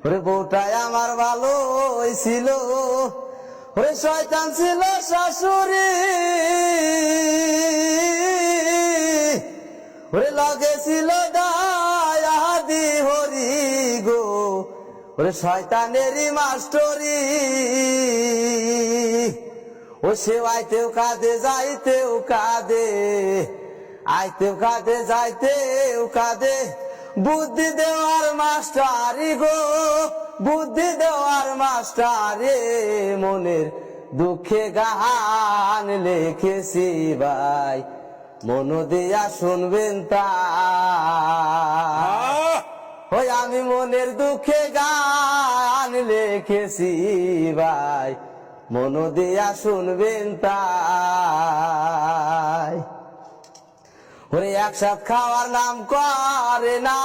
ওরে বউটাই আমার ভালো ছিল, ওরে শয়তান ছিল শাশুড়ি, ওরে লগে ছিল দায়াদি হরি গো, ওরে শয়তানেরই মাস্টরি। ও সে আইতেও কাঁদে যাইতেও কাঁদে, আইতেও কাঁদে যাইতেও কাঁদে, বুদ্ধি দেওয়ার মাস্টারি গো, বুদ্ধি দেওয়ার মাস্টারে। মনের দুঃখে গান লিখেছি ভাই, মন দিয়া শুনবেন তা। ওই আমি মনের দুঃখে গান লিখেছি ভাই, মন দিয়া শুনবেন তাই। ওরে একসাথ খাওয়ার নাম করে না,